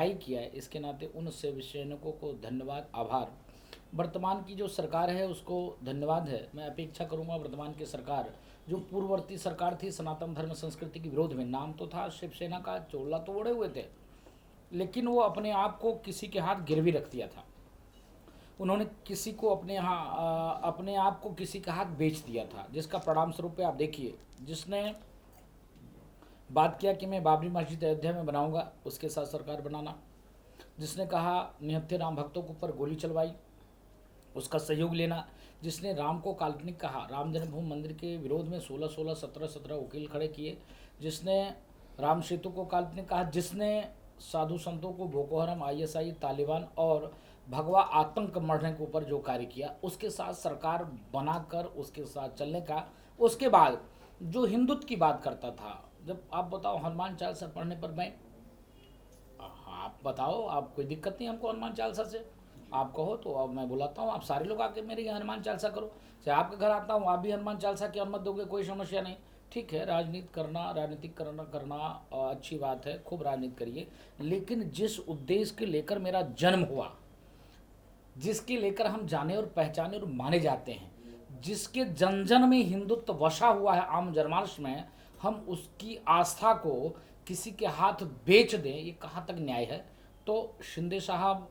रिहाई किया है, इसके नाते उन शिवसैनिकों को धन्यवाद, आभार। वर्तमान की जो सरकार है उसको धन्यवाद है। मैं अपेक्षा करूंगा वर्तमान की सरकार, जो पूर्ववर्ती सरकार थी सनातन धर्म संस्कृति के विरोध में, नाम तो था शिवसेना का, चोला तो ओढ़े हुए थे, लेकिन वो अपने आप को किसी के हाथ गिरवी रख दिया था। उन्होंने किसी को अपने आप को किसी के हाथ बेच दिया था, जिसका परिणाम स्वरूप आप देखिए, जिसने बात किया कि मैं बाबरी मस्जिद अयोध्या में बनाऊंगा, उसके साथ सरकार बनाना, जिसने कहा निहत्थे राम भक्तों के ऊपर गोली चलवाई, उसका सहयोग लेना, जिसने राम को काल्पनिक कहा, राम जन्मभूमि मंदिर के विरोध में 16-16, 17-17 वकील खड़े किए, जिसने राम सेतु को काल्पनिक कहा, जिसने साधु संतों को बोको हराम, आईएसआई, तालिबान और भगवा आतंक मढ़ने के ऊपर जो कार्य किया, उसके साथ सरकार बनाकर उसके साथ चलने का। उसके बाद जो हिंदुत्व की बात करता था, जब आप बताओ हनुमान चालीसा पढ़ने पर मैं, आप बताओ, आप कोई दिक्कत नहीं हमको हनुमान चालीसा से, आप कहो तो अब मैं बुलाता हूँ, आप सारे लोग आके मेरे यहाँ हनुमान चालीसा करो, चाहे आपके घर आता हूँ, आप भी हनुमान चालीसा की अनुमति दोगे, कोई समस्या नहीं। ठीक है, राजनीतिक करना अच्छी बात है, खूब राजनीति करिए, लेकिन जिस उद्देश्य के लेकर मेरा जन्म हुआ, जिसके लेकर हम जाने और पहचाने और माने जाते हैं, जिसके जन जन में हिंदुत्व वसा हुआ है आम जनमानस में, हम उसकी आस्था को किसी के हाथ बेच दें, ये कहाँ तक न्याय है। तो शिंदे साहब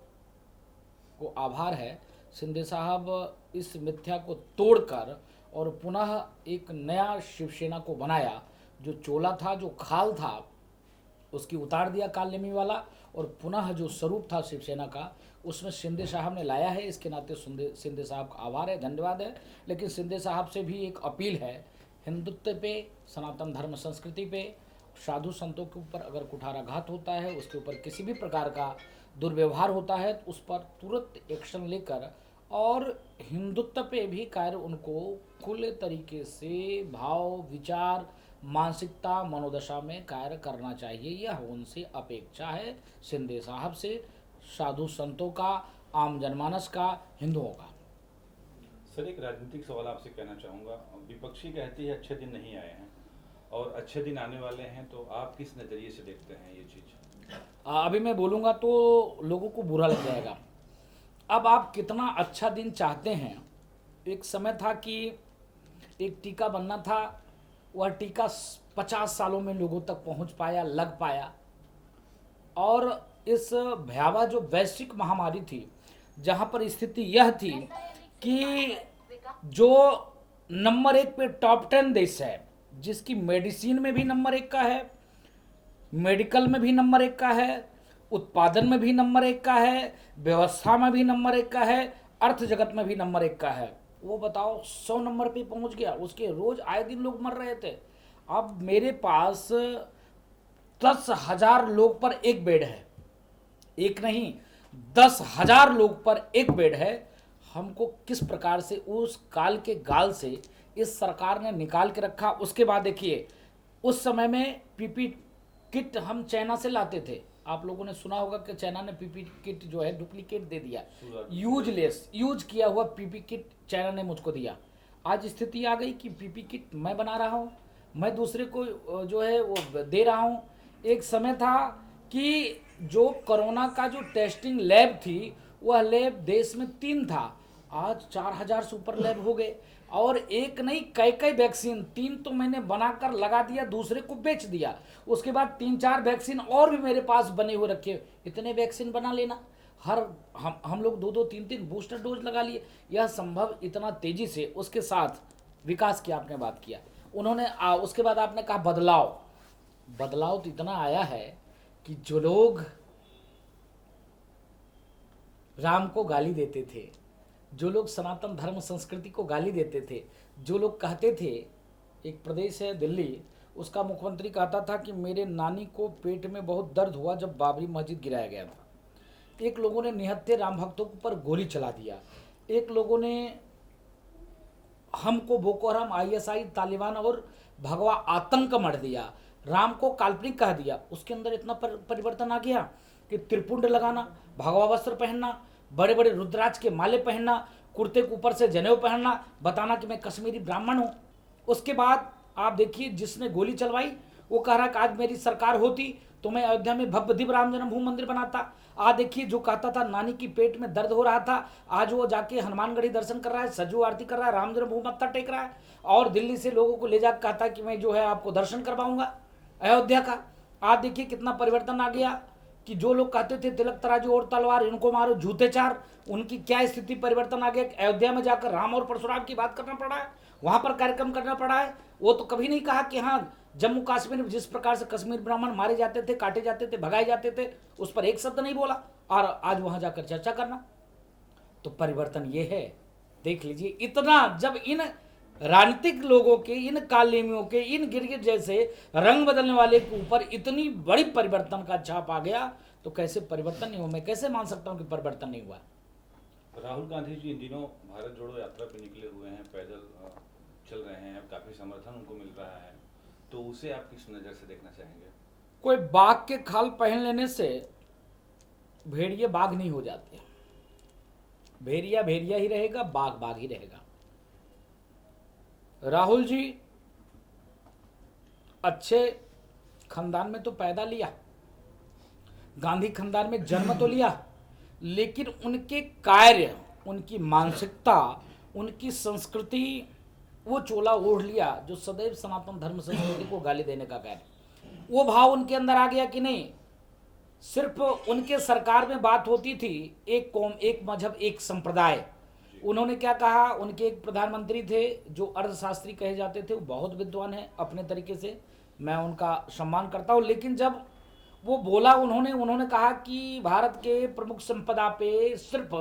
को आभार है, शिंदे साहब इस मिथ्या को तोड़कर और पुनः एक नया शिवसेना को बनाया, जो चोला था, जो खाल था, उसकी उतार दिया कालनेमी वाला, और पुनः जो स्वरूप था शिवसेना का, उसमें शिंदे साहब ने लाया है। इसके नाते शिंदे साहब का आभार है, धन्यवाद है। लेकिन शिंदे साहब से भी एक अपील है, हिंदुत्व पे, सनातन धर्म संस्कृति पे, साधु संतों के ऊपर अगर कुठाराघात होता है, उसके ऊपर किसी भी प्रकार का दुर्व्यवहार होता है, तो उस पर तुरंत एक्शन लेकर, और हिंदुत्व पे भी कार्य उनको खुले तरीके से भाव, विचार, मानसिकता, मनोदशा में कार्य करना चाहिए। यह उनसे अपेक्षा है, शिंदे साहब से, साधु संतों का, आम जनमानस का, हिंदुओं का। सर, एक राजनीतिक सवाल आपसे कहना चाहूँगा। विपक्षी कहती है अच्छे दिन नहीं आए हैं और अच्छे दिन आने वाले हैं, तो आप किस नज़रिए से देखते हैं ये चीज़? अभी मैं बोलूँगा तो लोगों को बुरा लग जाएगा। अब आप कितना अच्छा दिन चाहते हैं, एक समय था कि एक टीका बनना था, वह टीका 50 सालों में लोगों तक पहुंच पाया, लग पाया, और इस भयावह जो वैश्विक महामारी थी, जहां पर स्थिति यह थी कि जो नंबर 1 पे टॉप 10 देश है, जिसकी मेडिसिन में भी नंबर 1 का है, मेडिकल में भी नंबर 1 का है, उत्पादन में भी नंबर 1 का है, व्यवस्था में भी नंबर 1 का है, अर्थ जगत में भी नंबर 1 का है, वो बताओ 100 नंबर पे पहुंच गया। उसके रोज आए दिन लोग मर रहे थे। अब मेरे पास 10,000 लोग पर एक बेड है, एक नहीं 10,000 लोग पर एक बेड है। हमको किस प्रकार से उस काल के गाल से इस सरकार ने निकाल के रखा। उसके बाद देखिए, उस समय में पीपी किट हम चाइना से लाते थे, आप लोगों ने सुना होगा कि चाइना ने पीपी किट जो है डुप्लीकेट दे दिया, यूजलेस, यूज किया हुआ पीपी किट चाइना ने मुझको दिया। आज स्थिति आ गई कि पीपी किट मैं बना रहा हूँ, मैं दूसरे को जो है वो दे रहा हूँ। एक समय था कि जो कोरोना का जो टेस्टिंग लैब थी, वह लैब देश में 3 था, आज 4,000 से ऊपर लैब हो गए, और एक नहीं कई वैक्सीन, 3 तो मैंने बनाकर लगा दिया, दूसरे को बेच दिया। उसके बाद 3-4 वैक्सीन और भी मेरे पास बने हुए रखे। इतने वैक्सीन बना लेना, हर हम लोग 2-2, 3-3 बूस्टर डोज लगा लिए। यह संभव इतना तेजी से। उसके साथ विकास की आपने बात किया, उन्होंने उसके बाद आपने कहा बदलाव तो इतना आया है कि जो लोग राम को गाली देते थे, जो लोग सनातन धर्म संस्कृति को गाली देते थे, जो लोग कहते थे, एक प्रदेश है दिल्ली, उसका मुख्यमंत्री कहता था कि मेरे नानी को पेट में बहुत दर्द हुआ जब बाबरी मस्जिद गिराया गया था। एक लोगों ने निहत्थे राम भक्तों पर गोली चला दिया, एक लोगों ने हमको बोको हराम, आईएसआई, तालिबान और भगवा आतंक मर दिया, राम को काल्पनिक कह दिया। उसके अंदर इतना परिवर्तन आ गया कि त्रिपुंड लगाना, भगवा वस्त्र पहनना, बड़े बड़े रुद्राक्ष के माले पहनना, कुर्ते के ऊपर से जनेऊ पहनना, बताना कि मैं कश्मीरी ब्राह्मण हूँ। उसके बाद आप देखिए, जिसने गोली चलवाई वो कह रहा है कि आज मेरी सरकार होती तो मैं अयोध्या में भव्य दिव्य राम जन्मभूमि मंदिर बनाता। आज देखिए, जो कहता था नानी की पेट में दर्द हो रहा था, आज वो जाके हनुमानगढ़ी दर्शन कर रहा है, सजू आरती कर रहा है, राम जन्मभूमि मत्था टेक रहा है, और दिल्ली से लोगों को ले जाकर कहता कि मैं जो है आपको दर्शन करवाऊंगा अयोध्या का। आज देखिए कितना परिवर्तन आ गया कि जो लोग कहते थे तिलक तराजू और तलवार इनको मारो जूते चार, उनकी क्या स्थिति परिवर्तन आ गया। अयोध्या में जाकर राम और परशुराम की बात करना पड़ा है, वहां पर कार्यक्रम करना पड़ा है। वो तो कभी नहीं कहा कि हाँ, जम्मू कश्मीर में जिस प्रकार से कश्मीर ब्राह्मण मारे जाते थे, काटे जाते थे, भगाए जाते थे, उस पर एक शब्द नहीं बोला, और आज वहां जाकर चर्चा करना। तो परिवर्तन ये है, देख लीजिए। इतना जब इन राजनीतिक लोगों के, इन कालेमियों के, इन गिरगिट जैसे रंग बदलने वाले के ऊपर इतनी बड़ी परिवर्तन का छाप आ गया, तो कैसे परिवर्तन नहीं हुआ? मैं कैसे मान सकता हूं कि परिवर्तन नहीं हुआ? राहुल गांधी जी इन दिनों भारत जोड़ो यात्रा पे निकले हुए हैं, पैदल चल रहे हैं, काफी समर्थन उनको मिल रहा है, तो उसे आप किस नज़र से देखना चाहेंगे? कोई बाघ के खाल पहन लेने से भेड़िए बाघ नहीं हो जाते। भेड़िया भेड़िया ही रहेगा, बाघ बाघ ही रहेगा। राहुल जी अच्छे खानदान में तो पैदा लिया, गांधी खानदान में जन्म तो लिया, लेकिन उनके कार्य, उनकी मानसिकता, उनकी संस्कृति, वो चोला ओढ़ लिया जो सदैव सनातन धर्म संस्कृति को गाली देने का कार्य, वो भाव उनके अंदर आ गया कि नहीं। सिर्फ उनके सरकार में बात होती थी एक कौम, एक मजहब, एक संप्रदाय। उन्होंने क्या कहा, उनके एक प्रधानमंत्री थे जो अर्थशास्त्री कहे जाते थे, वो बहुत विद्वान है अपने तरीके से, मैं उनका सम्मान करता हूँ, लेकिन जब वो बोला उन्होंने कहा कि भारत के प्रमुख संपदा पे सिर्फ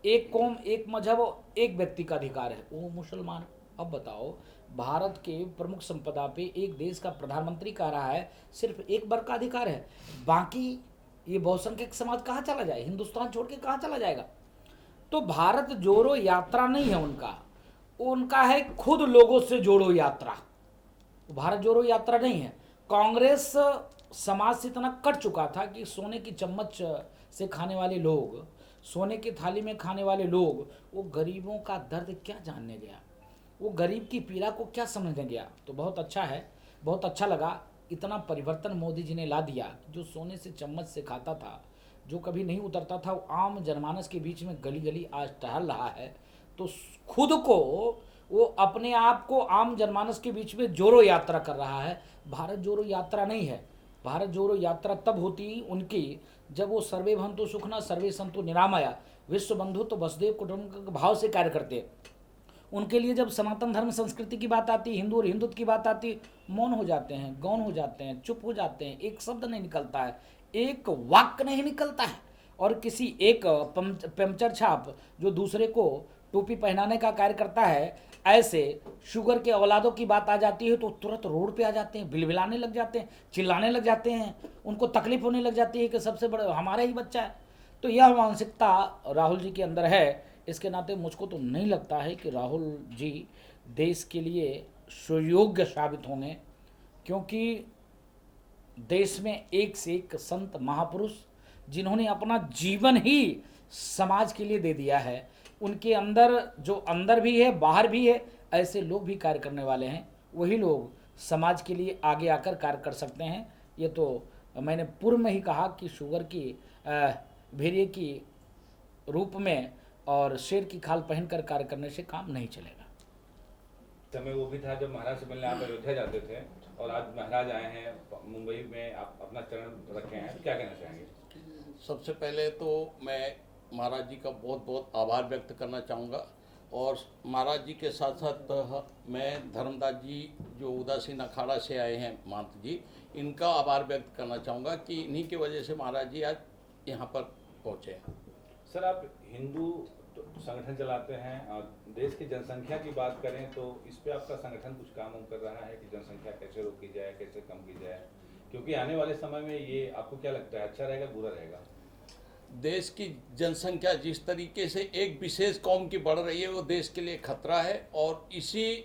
एक कौम, एक मजहब, एक व्यक्ति का अधिकार है, वो मुसलमान। अब बताओ, भारत के प्रमुख संपदा पे एक देश का प्रधानमंत्री कह रहा है सिर्फ एक वर्ग का अधिकार है, बाकी ये बहुसंख्यक समाज कहाँ चला जाए, हिंदुस्तान छोड़ के कहाँ चला जाएगा? तो भारत जोड़ो यात्रा नहीं है उनका है खुद लोगों से जोड़ो यात्रा। भारत जोड़ो यात्रा नहीं है। कांग्रेस समाज से इतना कट चुका था कि सोने की चम्मच से खाने वाले लोग, सोने की थाली में खाने वाले लोग, वो गरीबों का दर्द क्या जानने गया, वो गरीब की पीड़ा को क्या समझने गया। तो बहुत अच्छा है, बहुत अच्छा लगा, इतना परिवर्तन मोदी जी ने ला दिया। जो सोने से चम्मच से खाता था, जो कभी नहीं उतरता था, वो आम जनमानस के बीच में गली गली आज टहल रहा है। तो खुद को, वो अपने आप को आम जनमानस के बीच में जोड़ो यात्रा कर रहा है। भारत जोड़ो यात्रा नहीं है। भारत जोड़ो यात्रा तब होती उनकी जब वो सर्वे भवन्तु सुखिनः सर्वे सन्तु निरामया विश्व बंधु तो वसुधैव कुटुम्बकम भाव से कार्य करते। उनके लिए जब सनातन धर्म संस्कृति की बात आती, हिंदू और हिंदुत्व की बात आती, मौन हो जाते हैं, गौन हो जाते हैं, चुप हो जाते हैं, एक शब्द नहीं निकलता है, एक वाक्य नहीं निकलता है। और किसी एक पंचर छाप जो दूसरे को टोपी पहनाने का कार्य करता है, ऐसे शुगर के औलादों की बात आ जाती है तो तुरंत रोड पे आ जाते हैं, बिलबिलाने लग जाते हैं, चिल्लाने लग जाते हैं, उनको तकलीफ होने लग जाती है कि सबसे बड़ा हमारा ही बच्चा है। तो यह मानसिकता राहुल जी के अंदर है। इसके नाते मुझको तो नहीं लगता है कि राहुल जी देश के लिए सुयोग्य साबित होंगे, क्योंकि देश में एक से एक संत महापुरुष जिन्होंने अपना जीवन ही समाज के लिए दे दिया है, उनके अंदर जो अंदर भी है बाहर भी है, ऐसे लोग भी कार्य करने वाले हैं। वही लोग समाज के लिए आगे आकर कार्य कर सकते हैं। ये तो मैंने पूर्व में ही कहा कि शुगर की भेड़िए की रूप में और शेर की खाल पहनकर कार्य करने से काम नहीं चलेगा। समय वो भी था जब महाराज से मिलने आप अयोध्या जाते थे, और आज महाराज आए हैं मुंबई में, आप अपना चरण रखे हैं, तो क्या कहना चाहेंगे? सबसे पहले तो मैं महाराज जी का बहुत बहुत आभार व्यक्त करना चाहूँगा, और महाराज जी के साथ साथ मैं धर्मदास जी जो उदासीन अखाड़ा से आए हैं महंत जी, इनका आभार व्यक्त करना चाहूँगा कि इन्हीं की वजह से महाराज जी आज यहाँ पर पहुँचे। सर, आप हिंदू संगठन चलाते हैं, और देश की जनसंख्या की बात करें तो इस पे आपका संगठन कुछ काम कर रहा है कि जनसंख्या कैसे रोकी जाए, कैसे कम की जाए? क्योंकि आने वाले समय में ये आपको क्या लगता है, अच्छा रहेगा बुरा रहेगा? देश की जनसंख्या जिस तरीके से एक विशेष कौम की बढ़ रही है, वो देश के लिए खतरा है। और इसी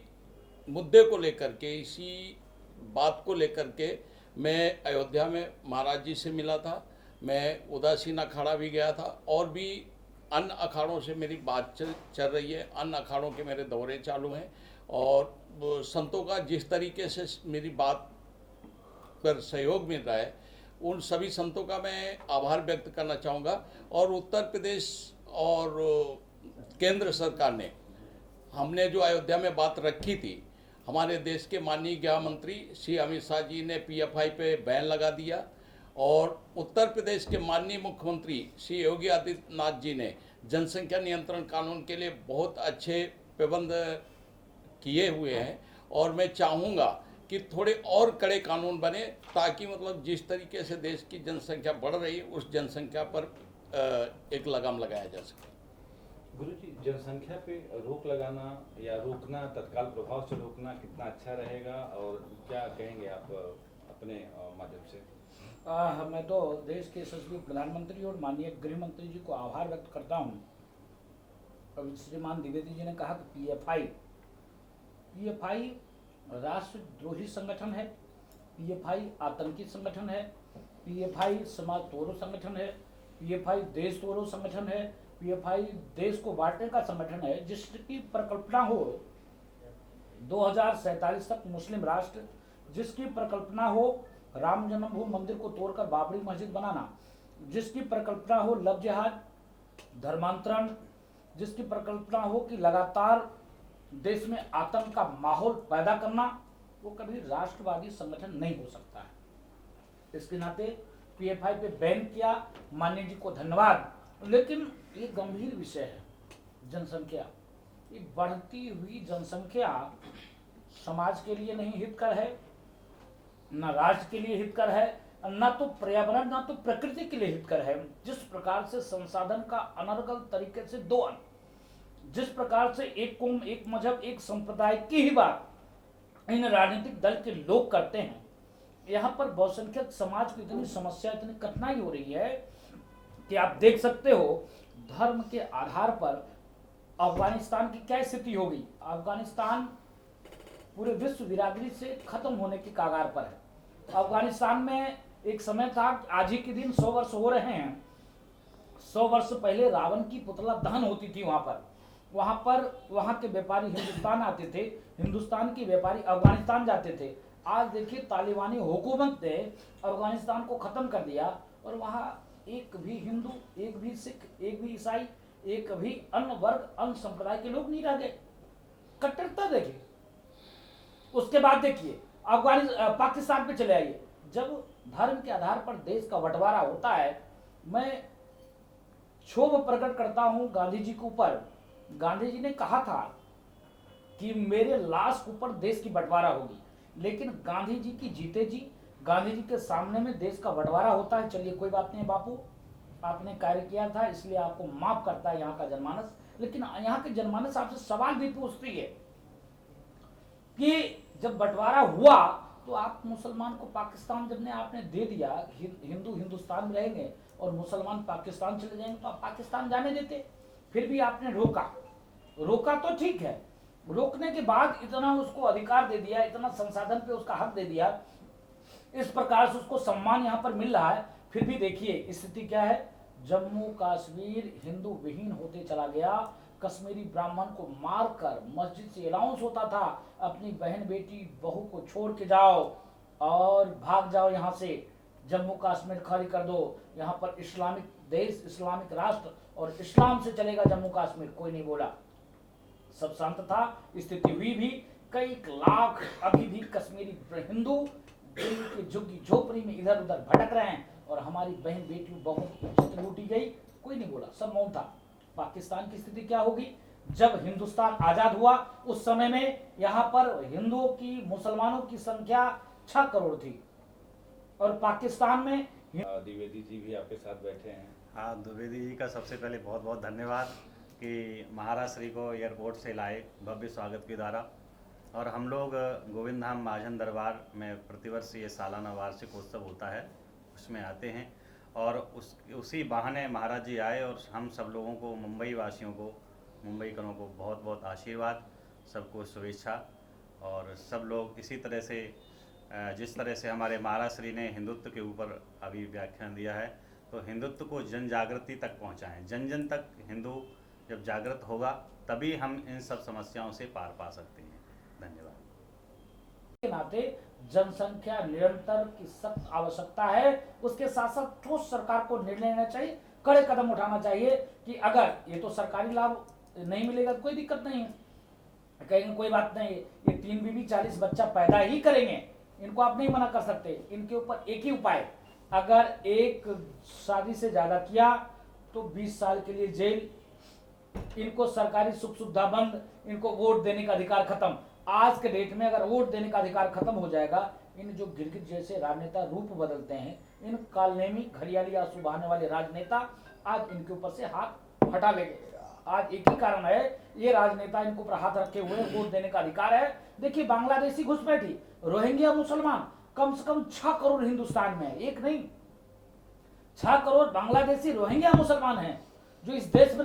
मुद्दे को लेकर के, इसी बात को लेकर के मैं अयोध्या में महाराज जी से मिला था, मैं उदासीन अखाड़ा भी गया था, और भी अन्य अखाड़ों से मेरी बात चल रही है, अन्य अखाड़ों के मेरे दौरे चालू हैं। और संतों का जिस तरीके से मेरी बात पर सहयोग मिल रहा है, उन सभी संतों का मैं आभार व्यक्त करना चाहूँगा। और उत्तर प्रदेश और केंद्र सरकार ने, हमने जो अयोध्या में बात रखी थी, हमारे देश के माननीय गृह मंत्री श्री अमित शाह जी ने पीएफआई पे बैन लगा दिया, और उत्तर प्रदेश के माननीय मुख्यमंत्री श्री योगी आदित्यनाथ जी ने जनसंख्या नियंत्रण कानून के लिए बहुत अच्छे प्रबंध किए हुए हैं। और मैं चाहूँगा कि थोड़े और कड़े कानून बने, ताकि मतलब जिस तरीके से देश की जनसंख्या बढ़ रही है, उस जनसंख्या पर एक लगाम लगाया जा सके। गुरुजी, जनसंख्या पे रोक लगाना या रोकना, तत्काल प्रभाव से रोकना कितना अच्छा रहेगा, और क्या कहेंगे आप अपने माध्यम से? मैं तो देश के यशस्वी प्रधानमंत्री और माननीय गृह मंत्री जी को आभार व्यक्त करता हूँ। अभी श्रीमान द्विवेदी जी ने कहा कि पीएफआई राष्ट्रद्रोही संगठन है, पीएफआई आतंकी संगठन है, पीएफआई समाज तोड़ो संगठन है, पीएफआई देश तोड़ो संगठन है, पीएफआई देश को बांटने का संगठन है, जिसकी परिकल्पना हो 2047 तक मुस्लिम राष्ट्र, जिसकी परिकल्पना हो राम जन्मभूमि मंदिर को तोड़कर बाबरी मस्जिद बनाना, जिसकी परिकल्पना हो लव जिहाद, धर्मांतरण, जिसकी परिकल्पना हो कि लगातार देश में आतंक का माहौल पैदा करना, वो कभी राष्ट्रवादी संगठन नहीं हो सकता है। इसके नाते पीएफआई पे बैन किया, माननीय जी को धन्यवाद। लेकिन ये गंभीर विषय है, जनसंख्या, ये बढ़ती हुई जनसंख्या समाज के लिए नहीं हितकर है, न राष्ट्र के लिए हितकर है, न तो पर्यावरण, न तो प्रकृति के लिए हितकर है। जिस प्रकार से संसाधन का अनर्गल तरीके से दोहन, जिस प्रकार से एक कौम, एक मजहब, एक संप्रदाय की ही बात इन राजनीतिक दल के लोग करते हैं, यहाँ पर बहुसंख्यक समाज की इतनी समस्या, इतनी कठिनाई हो रही है कि आप देख सकते हो धर्म के आधार पर अफगानिस्तान की क्या स्थिति होगी। अफगानिस्तान पूरे विश्व बिरादरी से खत्म होने की कगार पर है। अफगानिस्तान में एक समय था, आज ही के दिन 100 वर्ष हो रहे हैं, 100 वर्ष पहले रावण की पुतला दहन होती थी। वहां के व्यापारी हिंदुस्तान आते थे, हिंदुस्तान के व्यापारी अफगानिस्तान जाते थे। आज देखिए तालिबानी हुकूमत ने अफगानिस्तान को खत्म कर दिया, और वहां एक भी हिंदू, एक भी सिख, एक भी ईसाई, एक भी अन्य वर्ग, अन्य संप्रदाय के लोग नहीं रह गए। कट्टरता देखिए। उसके बाद देखिए पाकिस्तान पे चले आइए, जब धर्म के आधार पर देश का बंटवारा होता है, मैं क्षोभ प्रकट करता हूं गांधी जी के ऊपर। गांधी जी ने कहा था कि मेरे लाश के ऊपर देश की बंटवारा होगी, लेकिन गांधी जी की जीते जी, गांधी जी के सामने में देश का बंटवारा होता है। चलिए कोई बात नहीं बापू, आपने कार्य किया था इसलिए आपको माफ करता है यहाँ का जनमानस। लेकिन यहाँ के जनमानस आपसे सवाल भी पूछती है कि जब बंटवारा हुआ तो आप मुसलमान को पाकिस्तान जब ने आपने दे दिया, हिंदू हिंदुस्तान में रहेंगे और मुसलमान पाकिस्तान चले जाएंगे, तो आप पाकिस्तान जाने देते? फिर भी आपने रोका तो ठीक है, रोकने के बाद इतना उसको अधिकार दे दिया, इतना संसाधन पे उसका हक दे दिया, इस प्रकार से उसको सम्मान यहाँ पर मिल रहा है, फिर भी देखिए स्थिति क्या है। जम्मू कश्मीर हिंदू विहीन होते चला गया। कश्मीरी ब्राह्मण को मारकर मस्जिद से अनाउंस होता था, अपनी बहन बेटी बहू को छोड़ के जाओ और भाग जाओ यहाँ से, जम्मू कश्मीर खाली कर दो, यहाँ पर इस्लामिक देश, इस्लामिक राष्ट्र और इस्लाम से चलेगा जम्मू कश्मीर। कोई नहीं बोला, सब शांत था। स्थिति हुई भी, कई लाख अभी भी कश्मीरी हिंदू दिल्ली के झुग्गी झोपड़ी में इधर उधर भटक रहे हैं, और हमारी बहन बेटी बहू की लूटी गई, कोई नहीं बोला, सब मौन था। पाकिस्तान की स्थिति क्या होगी? जब हिंदुस्तान आजाद हुआ उस समय में यहाँ पर हिंदुओं की, मुसलमानों की संख्या 6 करोड़ थी, और पाकिस्तान में द्विवेदी जी भी आपके साथ बैठे हैं। हाँ, द्विवेदी जी का सबसे पहले बहुत बहुत धन्यवाद कि महाराज श्री को एयरपोर्ट से लाए भव्य स्वागत के द्वारा। और हम लोग गोविंद धाम महाजन दरबार में प्रतिवर्ष ये सालाना वार्षिक उत्सव होता है, उसमें आते हैं, और उसी बहाने महाराज जी आए, और हम सब लोगों को, मुंबई वासियों को, मुंबईकरों को बहुत बहुत आशीर्वाद, सबको शुभेच्छा। और सब लोग इसी तरह से, जिस तरह से हमारे महाराज श्री ने हिंदुत्व के ऊपर अभी व्याख्यान दिया है, तो हिंदुत्व को जन जागृति तक पहुंचाएं। जन जन तक हिंदू जब जागृत होगा, तभी हम इन सब समस्याओं से पार पा सकते हैं। धन्यवाद। के नाते जनसंख्या निरंतर की सख्त आवश्यकता है। उसके साथ साथ ठोस सरकार को निर्णय लेना चाहिए, कड़े कदम उठाना चाहिए कि अगर ये तो सरकारी लाभ नहीं मिलेगा तो कोई दिक्कत नहीं है, कहेंगे कोई बात नहीं, ये 3 बीबी 40 बच्चा पैदा ही करेंगे, इनको आप नहीं मना कर सकते। इनके ऊपर एक ही उपाय, अगर एक शादी से ज्यादा किया तो 20 साल के लिए जेल, इनको सरकारी सुख सुविधा बंद, इनको वोट देने का अधिकार खत्म। आज के डेट में अगर वोट देने का अधिकार खत्म हो जाएगा, इन जो गिरगिट जैसे राजनेता रूप बदलते हैं, इन कालनेमी घड़ियाली आंसू बहाने वाले राजनेता आज इनके ऊपर से हाथ हटा लेंगे। आज एक ही कारण है, ये राजनेता इनके ऊपर हाथ रखे हुए वोट देने का अधिकार है। देखिए बांग्लादेशी घुसपैठी, रोहिंग्या मुसलमान, कम से कम 6 करोड़ हिंदुस्तान में, एक नहीं 6 करोड़ बांग्लादेशी रोहिंग्या मुसलमान हैं जो इस देश में